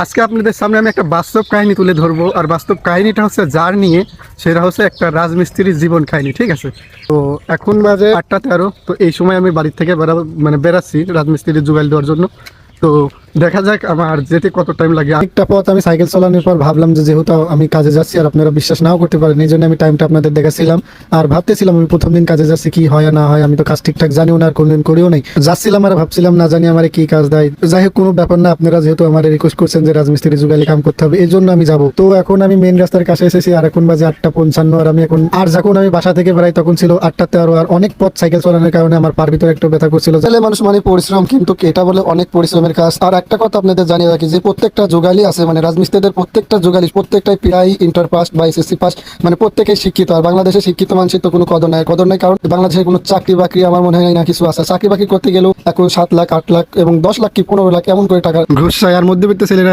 আজকে আপনাদের সামনে আমি একটা বাস্তব কাহিনী তুলে ধরবো, আর বাস্তব কাহিনীটা হচ্ছে যার নিয়ে, সেটা হচ্ছে একটা রাজমিস্ত্রির জীবন কাহিনী। ঠিক আছে, তো এখন বাজে 8টা 13। তো এই সময় আমি বাড়ির থেকে বেরাচ্ছি রাজমিস্ত্রির জোগাড় দেওয়ার জন্য। তো দেখা যাক আমার যেতে কত টাইম লাগে। একটা পথ আমি সাইকেল চালানোর পর ভাবলাম যে যেহেতু আমি কাজে যাচ্ছি আর আপনারা বিশ্বাস নাও করতে পারেন, এই জন্য আমি টাইমটা আপনাদের দেখাচ্ছিলাম। আর ভাবতেছিলাম আমি প্রথম দিন কাজে যাচ্ছি, কি হয় না হয়, আমি তো কাজ ঠিকঠাক জানিও না আর কোনদিন করিও নাই। যাচ্ছিলাম আর ভাবছিলাম না জানি আমার কি কাজ দেয়। যাই হোক, কোনো ব্যাপার না, আপনারা যেহেতু আমার রিকোয়েস্ট করছেন যে রাজমিস্ত্রি যুগালি কাম করতে হবে, এই জন্য আমি যাবো। তো এখন আমি মেন রাস্তার কাছে এসেছি, আর এখন বাজে 8টা 55। আর আমি এখন আর যখন আমি বাসা থেকে বেরাই তখন ছিল 8টা 13। আর অনেক পথ সাইকেল চালানোর কারণে আমার পার ভিতরে একটু ব্যথা করছিল। ছেলে মানুষ মানে পরিশ্রম, কিন্তু এটা বলে অনেক পরিশ্রমের কাজ। আর একটা কথা আপনাদের জানিয়ে রাখি যে প্রত্যেকটা যোগালি আছে, মানে রাজমিস্ত্রিদের প্রত্যেকটা যোগালি প্রত্যেকটাই প্রায় ইন্টার পাস বা এসএসসি পাস, মানে প্রত্যেকেই শিক্ষিত। আর বাংলাদেশে শিক্ষিত মানুষের তো কোনো কদর নাই, কারণ বাংলাদেশের কোনো চাকরি বাকরি আমার মনে হয় না কিছু আছে। চাকরি বাকরি করতে গেলেও এখন 7 লাখ 8 লাখ এবং 10 লাখ কি 15 লাখ এমন করে টাকা ঘুষ চায়। আর মধ্যবিত্ত ছেলেরা